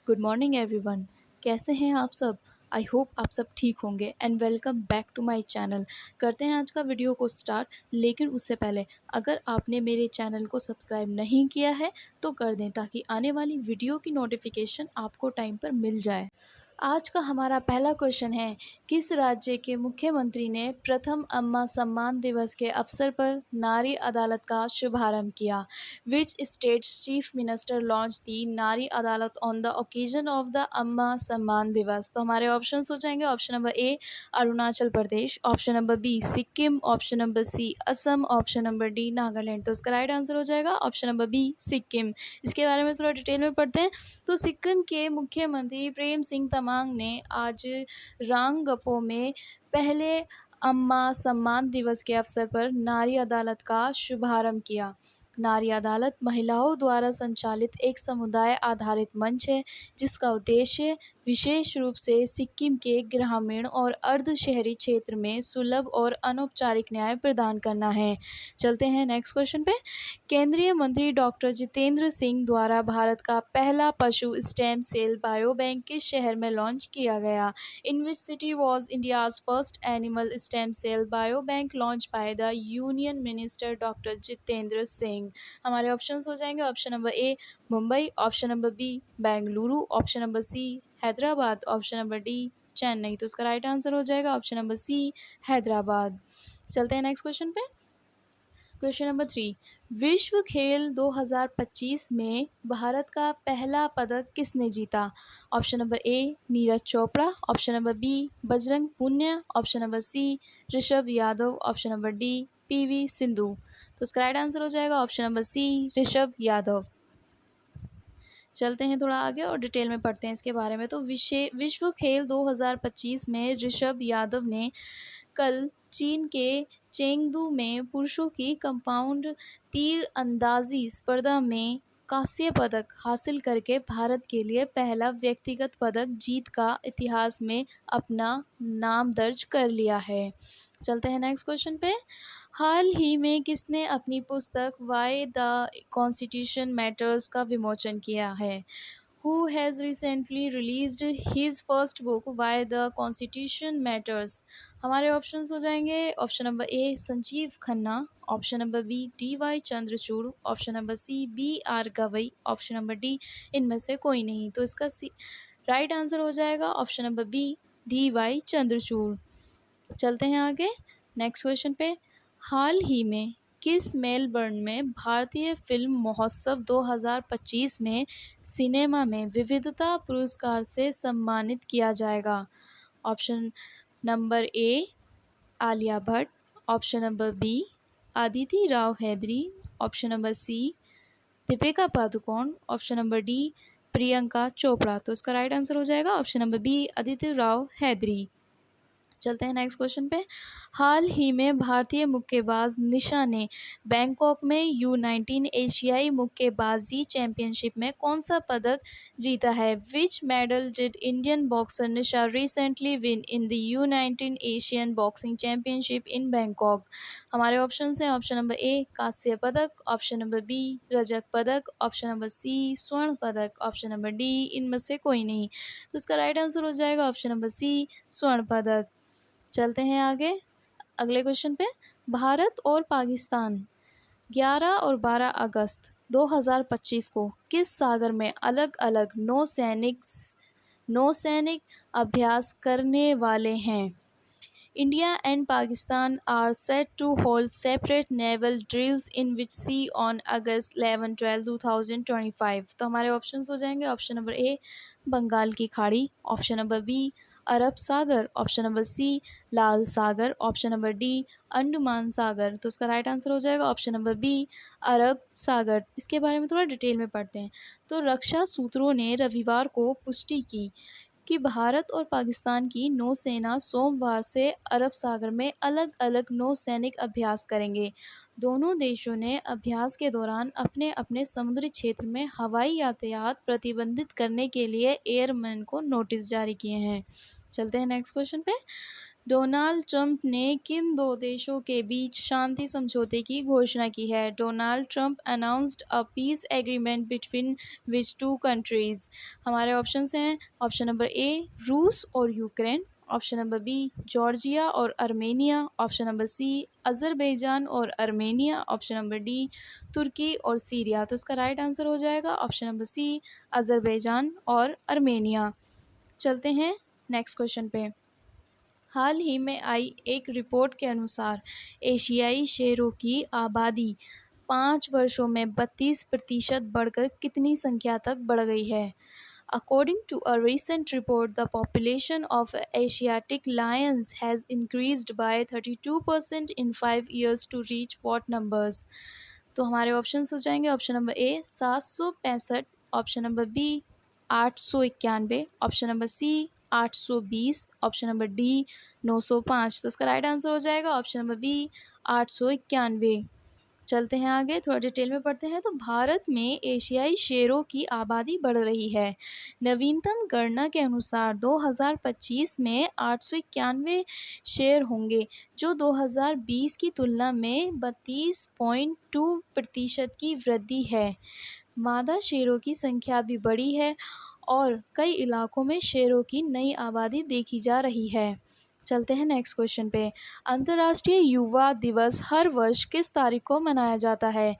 Good morning everyone. कैसे हैं आप सब? आई होप आप सब ठीक होंगे and welcome back to my channel. करते हैं आज का वीडियो को स्टार्ट, लेकिन उससे पहले अगर आपने मेरे चैनल को सब्सक्राइब नहीं किया है तो कर दें ताकि आने वाली वीडियो की नोटिफिकेशन आपको टाइम पर मिल जाए। आज का हमारा पहला क्वेश्चन है, किस राज्य के मुख्यमंत्री ने प्रथम अम्मा सम्मान दिवस के अवसर पर नारी अदालत का शुभारंभ किया? Which state's chief minister launch the Nari Adalat on the occasion of the Amma Samman Diwas? तो हमारे ऑप्शंस हो जाएंगे, option number A Arunachal Pradesh, option number B Sikkim, option number C Assam, option number D Nagaland. तो इसका राइट आंसर हो जाएगा ऑप्शन नंबर बी सिक्किम। इसके बारे में थोड़ा डिटेल में पढ़ते हैं। तो सिक्किम के मुख्यमंत्री प्रेम सिंह तमांग ने आज रांगगपो में पहले अम्मा सम्मान दिवस के अवसर पर नारी अदालत का शुभारंभ किया। नारी अदालत महिलाओं द्वारा संचालित एक समुदाय आधारित मंच है जिसका उद्देश्य विशेष रूप से सिक्किम के ग्रामीण और अर्ध शहरी क्षेत्र में सुलभ और अनौपचारिक न्याय प्रदान करना है। चलते हैं नेक्स्ट क्वेश्चन पे। केंद्रीय मंत्री डॉक्टर जितेंद्र सिंह द्वारा भारत का पहला पशु स्टेम सेल बायो बैंक किस शहर में लॉन्च किया गया? In which city was India's first animal stem cell bio bank launch by the union minister doctor Jitendra Singh? हमारे ऑप्शंस हो जाएंगे, option number A Mumbai, option number B Bengaluru, option number C Hyderabad, option number D Chennai. तो इसका right answer हो जाएगा option number C Hyderabad. चलते हैं next question पे। क्वेश्चन नंबर 3, विश्व खेल 2025 में भारत का पहला पदक किसने जीता? Option number A Neeraj Chopra, option number B Bajrang Punia, option number C Rishabh Yadav, option number D PV Sindhu. तो इसका राइट आंसर हो जाएगा option number C Rishabh Yadav. चलते हैं थोड़ा आगे और डिटेल में पढ़ते हैं इसके बारे में। तो विश्व खेल 2025 में ऋषभ यादव ने कल चीन के चेंगदू में पुरुषों की कंपाउंड तीर अंदाजी स्पर्धा में कांस्य पदक हासिल करके भारत के लिए पहला व्यक्तिगत पदक जीत का इतिहास में अपना नाम दर्ज कर लिया है। चलते हैं नेक्स्ट क्वेश्चन पे। हाल ही में किसने अपनी पुस्तक वाई द कॉन्स्टिट्यूशन मैटर्स का विमोचन किया है? Who has recently released his first book Why the Constitution Matters? हमारे ऑप्शंस हो जाएंगे, option number A Sanjiv Khanna, option number B D Y Chandrachud, option number C B R Gavai, option number D इनमें से कोई नहीं। तो इसका राइट आंसर हो जाएगा option number B D Y Chandrachud. चलते हैं आगे नेक्स्ट क्वेश्चन पे। हाल ही में किस मेलबर्न में भारतीय फिल्म महोत्सव 2025 में सिनेमा में विविधता पुरस्कार से सम्मानित किया जाएगा? Option number A Alia Bhatt, option number B Aditi Rao Hydari, option number C Deepika Padukone, option number D Priyanka Chopra. तो इसका राइट आंसर हो जाएगा option number B Aditi Rao Hydari. चलते हैं नेक्स्ट क्वेश्चन पे। हाल ही में भारतीय मुक्केबाज निशा ने बैंकॉक में U19 एशियाई मुक्केबाजी चैंपियनशिप में कौन सा पदक जीता है? विच medal did Indian boxer Nisha recently win in the U19 Asian boxing championship in Bangkok? हमारे ऑप्शन हैं, ऑप्शन नंबर ए कांस्य पदक, ऑप्शन नंबर बी रजत पदक, ऑप्शन नंबर सी स्वर्ण पदक, ऑप्शन नंबर डी इनमें से कोई नहीं। तो इसका राइट आंसर हो जाएगा ऑप्शन नंबर सी स्वर्ण पदक। चलते हैं आगे अगले क्वेश्चन पे। भारत और पाकिस्तान 11 और 12 अगस्त 2025 को किस सागर में अलग अलग नौसैनिक अभ्यास करने वाले हैं? India and Pakistan are set to hold separate naval drills in which sea on August 11-12 2025। तो हमारे ऑप्शंस हो जाएंगे, ऑप्शन नंबर ए बंगाल की खाड़ी, ऑप्शन नंबर बी अरब सागर, ऑप्शन नंबर सी लाल सागर, ऑप्शन नंबर डी अंडमान सागर। तो उसका राइट आंसर हो जाएगा ऑप्शन नंबर बी अरब सागर। इसके बारे में थोड़ा डिटेल में पढ़ते हैं। तो रक्षा सूत्रों ने रविवार को पुष्टि की कि भारत और पाकिस्तान की नौसेना सोमवार से अरब सागर में अलग अलग नौसैनिक अभ्यास करेंगे। दोनों देशों ने अभ्यास के दौरान अपने अपने समुद्री क्षेत्र में हवाई यातायात प्रतिबंधित करने के लिए एयरमैन को नोटिस जारी किए हैं। चलते हैं नेक्स्ट क्वेश्चन पे। डोनाल्ड ट्रंप ने किन दो देशों के बीच शांति समझौते की घोषणा की है? Donald Trump announced a peace agreement between which two countries? हमारे ऑप्शंस हैं ऑप्शन नंबर ए रूस और Ukraine, option number B Georgia और Armenia, option number C Azerbaijan और अर्मेनिया, ऑप्शन नंबर डी तुर्की और सीरिया। तो इसका राइट आंसर हो जाएगा ऑप्शन नंबर सी अज़रबैजान और अर्मेनिया। चलते हैं नेक्स्ट क्वेश्चन पे। हाल ही में आई एक रिपोर्ट के अनुसार एशियाई शेरों की आबादी 5 वर्षों में 32% बढ़कर कितनी संख्या तक बढ़ गई है? According to a recent report, the population of Asiatic lions has increased by 32% in 5 years to reach what numbers? तो हमारे ऑप्शंस हो जाएंगे option number A 765, option number B 891, option number C 820, option number D 905। तो इसका right answer हो जाएगा option number B 891। चलते हैं आगे, थोड़ा डिटेल में पढ़ते हैं। तो भारत में एशियाई शेरों की आबादी बढ़ रही है। नवीनतम गणना के अनुसार 2025 में 891 शेर होंगे, जो 2020 की तुलना में 32.2% की वृद्धि है। मादा शेरों की संख्या भी बढ़ी है और कई इलाकों में शेरों की नई आबादी देखी जा रही है। चलते हैं नेक्स्ट क्वेश्चन पे। अंतर्राष्ट्रीय युवा दिवस हर वर्ष किस तारीख को मनाया जाता है?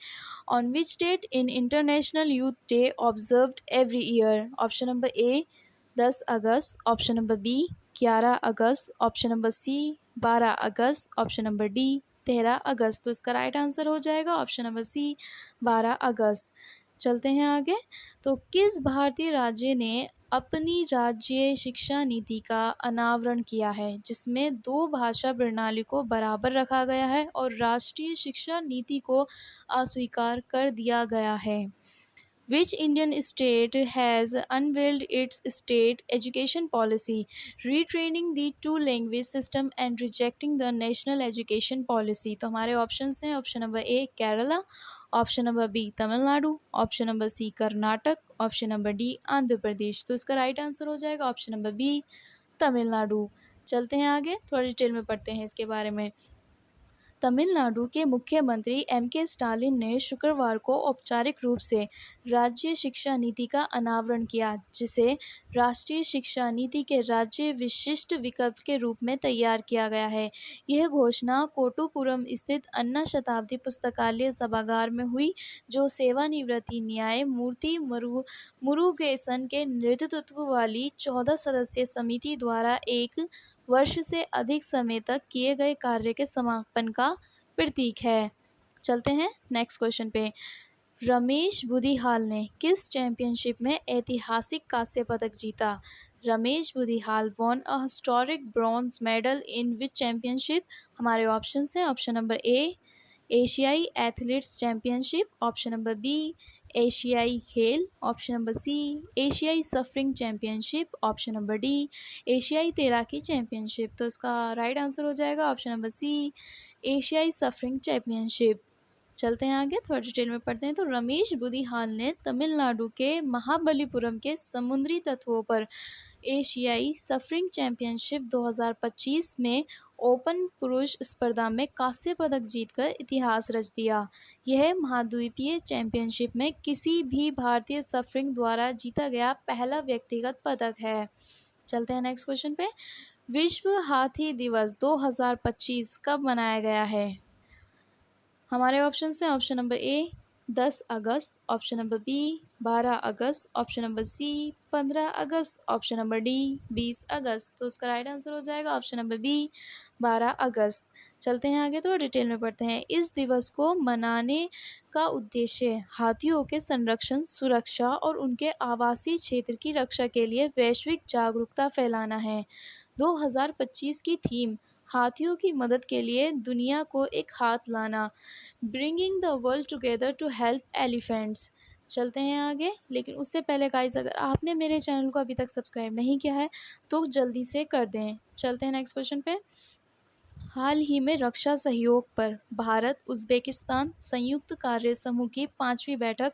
On which date in International Youth Day observed every year? Option number A 10 अगस्त, ऑप्शन नंबर बी 11 अगस्त, ऑप्शन नंबर सी 12 अगस्त, ऑप्शन नंबर डी 13 अगस्त। तो इसका राइट आंसर हो जाएगा ऑप्शन नंबर सी 12 अगस्त। चलते हैं आगे। तो किस भारतीय राज्य ने अपनी राज्य शिक्षा नीति का अनावरण किया है, जिसमें 2 भाषा प्रणाली को बराबर रखा गया है और राष्ट्रीय शिक्षा नीति को अस्वीकार कर दिया गया है? Which Indian state has unveiled its state education policy, retraining the two-language system and rejecting the national education policy? तो हमारे ऑप्शंस हैं option number A Kerala, option number B Tamil Nadu, option number C Karnataka, option number D Andhra Pradesh. तो इसका right answer हो जाएगा option number B Tamil Nadu. चलते हैं आगे, थोड़ा डिटेल में पढ़ते हैं इसके बारे में। तमिलनाडु के मुख्यमंत्री एम.के. स्टालिन ने शुक्रवार को औपचारिक रूप से राज्य शिक्षा नीति का अनावरण किया, जिसे राष्ट्रीय शिक्षा नीति के राज्य विशिष्ट विकल्प के रूप में तैयार किया गया है। यह घोषणा कोट्टुपुरम स्थित अन्ना शताब्दी पुस्तकालय सभागार में हुई, जो सेवानिवृत्ति न्यायमूर्ति मुरुगेसन के नेतृत्व वाली 14 सदस्यीय समिति द्वारा एक वर्ष से अधिक समय तक किए गए कार्य के समापन का प्रतीक है। चलते हैं नेक्स्ट क्वेश्चन पे। रमेश बुदिहाल ने किस चैंपियनशिप में ऐतिहासिक कांस्य पदक जीता? Ramesh Budihal won a historic bronze medal in which championship? हमारे ऑप्शन हैं ऑप्शन नंबर ए एशियाई athletes championship, option number B एशियाई खेल, ऑप्शन नंबर सी एशियाई surfing championship, option number D एशियाई तैराकी चैंपियनशिप। तो इसका राइट आंसर हो जाएगा ऑप्शन नंबर सी एशियाई सफरिंग चैंपियनशिप। चलते हैं आगे, थोड़ा डिटेल में पढ़ते हैं। तो रमेश बुदिहाल ने तमिलनाडु के महाबलीपुरम के समुद्री तटों पर एशियाई सफरिंग चैंपियनशिप 2025 में ओपन पुरुष स्पर्धा में कांस्य पदक जीतकर इतिहास रच दिया। यह महाद्वीपीय चैंपियनशिप में किसी भी भारतीय सफरिंग द्वारा जीता गया पहला व्यक्तिगत पदक है। चलते हैं नेक्स्ट क्वेश्चन पे। विश्व हाथी दिवस 2025 कब मनाया गया है? हमारे ऑप्शन हैं ऑप्शन नंबर ए 10 अगस्त, ऑप्शन नंबर बी 12 अगस्त, ऑप्शन नंबर सी 15 अगस्त, ऑप्शन नंबर डी 20 अगस्त। तो उसका राइट आंसर हो जाएगा ऑप्शन नंबर बी 12 अगस्त। चलते हैं आगे, तो डिटेल में पढ़ते हैं। इस दिवस को मनाने का उद्देश्य हाथियों के संरक्षण, सुरक्षा और उनके आवासीय क्षेत्र की रक्षा के लिए वैश्विक जागरूकता फैलाना है। 2025 की थीम हाथियों की मदद के लिए दुनिया को एक हाथ लाना, bringing the world together to help elephants. चलते हैं आगे, लेकिन उससे पहले गाइस, अगर आपने मेरे चैनल को अभी तक सब्सक्राइब नहीं किया है तो जल्दी से कर दें। चलते हैं नेक्स्ट क्वेश्चन पे। हाल ही में रक्षा सहयोग पर भारत उज़्बेकिस्तान संयुक्त कार्य समूह की 5वीं बैठक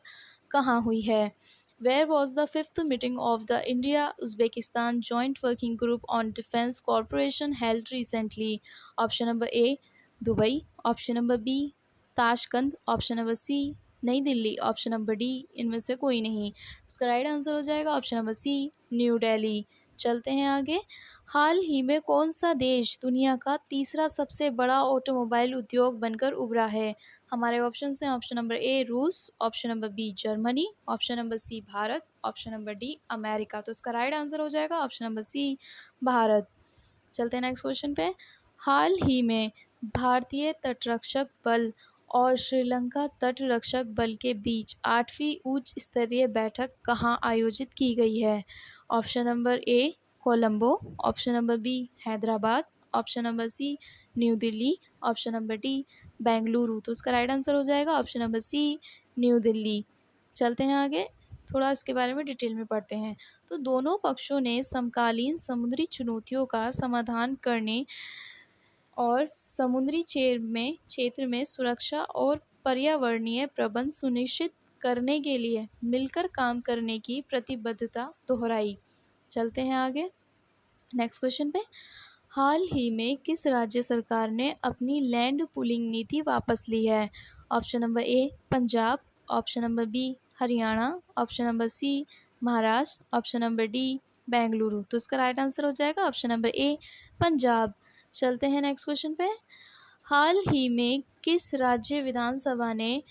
कहाँ हुई है? Where was the fifth meeting of the India-Uzbekistan Joint Working Group on Defence Cooperation held recently? Option number A, Dubai. Option number B, Tashkent. Option number C, Nai Delhi. Option number D, इनमें से कोई नहीं. उसका राइट आंसर हो जाएगा option number C, New Delhi. चलते हैं आगे. हाल ही में कौन सा देश दुनिया का तीसरा सबसे बड़ा ऑटोमोबाइल उद्योग बनकर उभरा है? हमारे ऑप्शन हैं ऑप्शन नंबर ए रूस, option number B Germany, option number C Bharat, option number D America. तो इसका राइट आंसर हो जाएगा ऑप्शन नंबर सी, भारत. चलते हैं नेक्स्ट क्वेश्चन पे. हाल ही में भारतीय तटरक्षक बल और श्रीलंका तटरक्षक बल के बीच 8वीं उच्च स्तरीय बैठक कहाँ आयोजित की गई है? Option number A Colombo, option number B Hyderabad, option number C New Delhi, option number D Bengaluru. तो उसका राइट आंसर हो जाएगा option number C, New Delhi. चलते हैं आगे, थोड़ा इसके बारे में डिटेल में पढ़ते हैं. तो दोनों पक्षों ने समकालीन समुद्री चुनौतियों का समाधान करने और समुद्री क्षेत्र में सुरक्षा और पर्यावरणीय प्रबंध सुनिश्चित करने के लिए मिलकर काम करने की प्रतिबद्धता दोहराई. चलते हैं आगे नेक्स्ट क्वेश्चन पे. हाल ही में किस राज्य सरकार ने अपनी लैंड पूलिंग नीति वापस ली है? Option number A Punjab, option number B Haryana, option number C Maharashtra, option number D Bengaluru. तो इसका राइट आंसर हो जाएगा ऑप्शन नंबर ए पंजाब. चलते हैं नेक्स्ट क्वेश्चन पे. हाल ही में किस राज्य विधानसभा ने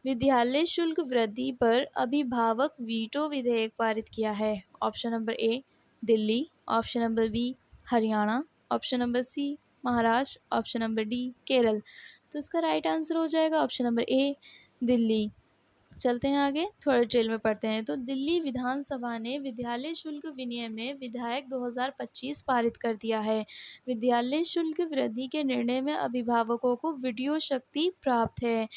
विद्यालय शुल्क वृद्धि पर अभिभावक वीटो विधेयक पारित किया है? Option number A Delhi, option number B Haryana, option number C Maharashtra, option number D Kerala. तो इसका राइट आंसर हो जाएगा ऑप्शन नंबर ए दिल्ली. चलते हैं आगे, थोड़ा डिटेल में पढ़ते हैं. तो दिल्ली विधानसभा ने विद्यालय शुल्क विनियम में विधेयक 2025 पारित कर दिया है. विद्यालय शुल्क वृद्धि के निर्णय में अभिभावकों को वीटो शक्ति प्राप्त है.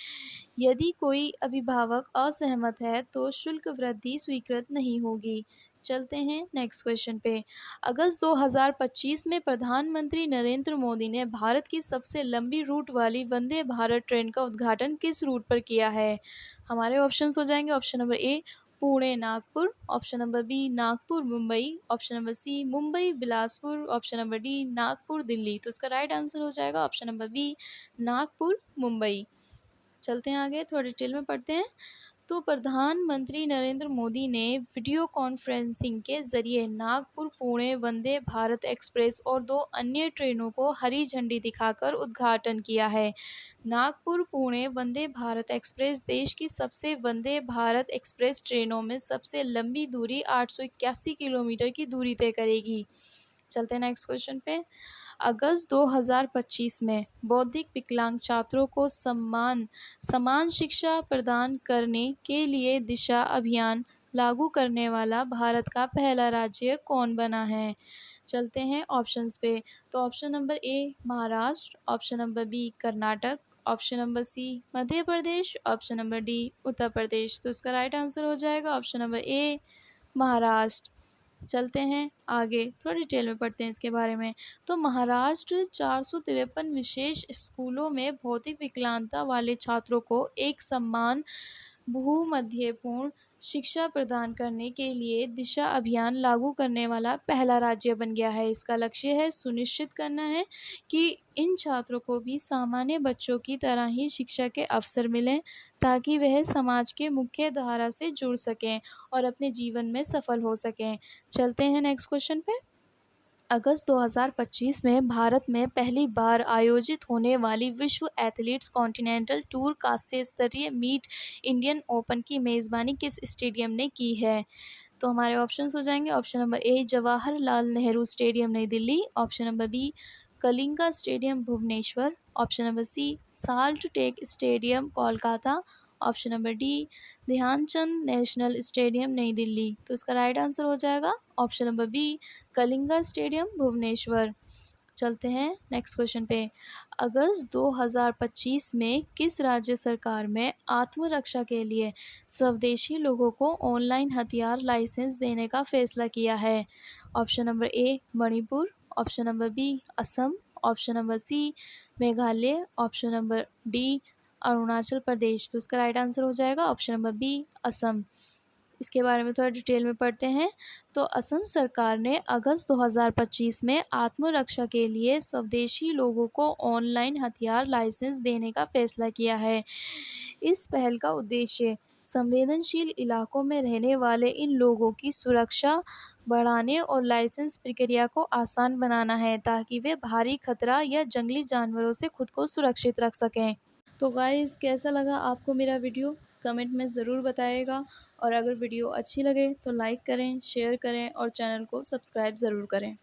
यदि कोई अभिभावक असहमत है तो शुल्क वृद्धि स्वीकृत नहीं होगी. चलते हैं नेक्स्ट क्वेश्चन पे. अगस्त 2025 में प्रधानमंत्री नरेंद्र मोदी ने भारत की सबसे लंबी रूट वाली वंदे भारत ट्रेन का उद्घाटन किस रूट पर किया है? हमारे ऑप्शंस हो जाएंगे option number A Pune Nagpur, option number B Nagpur Mumbai, option number C Mumbai Bilaspur, option number D Nagpur Delhi. तो इसका राइट आंसर हो जाएगा option number B Nagpur Mumbai. चलते हैं आगे, थोड़ा डिटेल में पढ़ते हैं. तो प्रधानमंत्री नरेंद्र मोदी ने वीडियो कॉन्फ्रेंसिंग के जरिए नागपुर पुणे वंदे भारत एक्सप्रेस और 2 अन्य ट्रेनों को हरी झंडी दिखाकर उद्घाटन किया है. नागपुर पुणे वंदे भारत एक्सप्रेस देश की सबसे वंदे भारत एक्सप्रेस ट्रेनों में सबसे लंबी दूरी 881 किलोमीटर की दूरी तय करेगी. चलते हैं नेक्स्ट क्वेश्चन पे. अगस्त 2025 में बौद्धिक विकलांग छात्रों को समान शिक्षा प्रदान करने के लिए दिशा अभियान लागू करने वाला भारत का पहला राज्य कौन बना है? चलते हैं ऑप्शंस पे. तो option number A Maharashtra, option number B Karnataka, option number C Madhya Pradesh, option number D Uttar Pradesh. तो इसका राइट आंसर हो जाएगा ऑप्शन नंबर ए महाराष्ट्र. चलते हैं आगे, थोड़ा डिटेल में पढ़ते हैं इसके बारे में. तो महाराष्ट्र 453 विशेष स्कूलों में भौतिक विकलांगता वाले छात्रों को एक समान भूमध्यपूर्ण शिक्षा प्रदान करने के लिए दिशा अभियान लागू करने वाला पहला राज्य बन गया है. इसका लक्ष्य है सुनिश्चित करना है कि इन छात्रों को भी सामान्य बच्चों की तरह ही शिक्षा के अवसर मिलें ताकि वह समाज के मुख्य धारा से जुड़ सकें और अपने जीवन में सफल हो सकें. चलते हैं नेक्स्ट क्वेश्चन पे. अगस्त 2025 में भारत में पहली बार आयोजित होने वाली विश्व एथलीट्स कॉन्टिनेंटल टूर कांस्य स्तरीय मीट इंडियन ओपन की मेज़बानी किस स्टेडियम ने की है? तो हमारे ऑप्शंस हो जाएंगे option number A Jawaharlal Nehru stadium नई Delhi, option number B Kalinga stadium Bhubaneswar, option number C Salt Lake stadium Kolkata, option number D Dhyanchand national stadium नई दिल्ली. तो इसका राइट आंसर हो जाएगा option number B Kalinga stadium Bhubaneswar. चलते हैं नेक्स्ट क्वेश्चन पे. अगस्त 2025 में किस राज्य सरकार में आत्मरक्षा के लिए स्वदेशी लोगों को ऑनलाइन हथियार लाइसेंस देने का फैसला किया है? Option number A Manipur, option number B Assam, option number C Meghalaya, option number D Arunachal Pradesh. तो इसका राइट आंसर हो जाएगा ऑप्शन नंबर बी असम. इसके बारे में थोड़ा डिटेल में पढ़ते हैं। तो असम सरकार ने अगस्त 2025 में आत्मरक्षा के लिए स्वदेशी लोगों को ऑनलाइन हथियार लाइसेंस देने का फैसला किया है। इस पहल का उद्देश्य संवेदनशील इलाकों में रहने वाले इन लोगों की सुरक्षा बढ़ाने और लाइसेंस प्रक्रिया को आसान बनाना है, ताकि वे भारी खतरा या जंगली जानवरों से खुद को सुरक्षित रख सकें। तो गाइस, कैसा लगा आपको मेरा वीडियो? कमेंट में ज़रूर बताइएगा। और अगर वीडियो अच्छी लगे तो लाइक करें, शेयर करें और चैनल को सब्सक्राइब ज़रूर करें।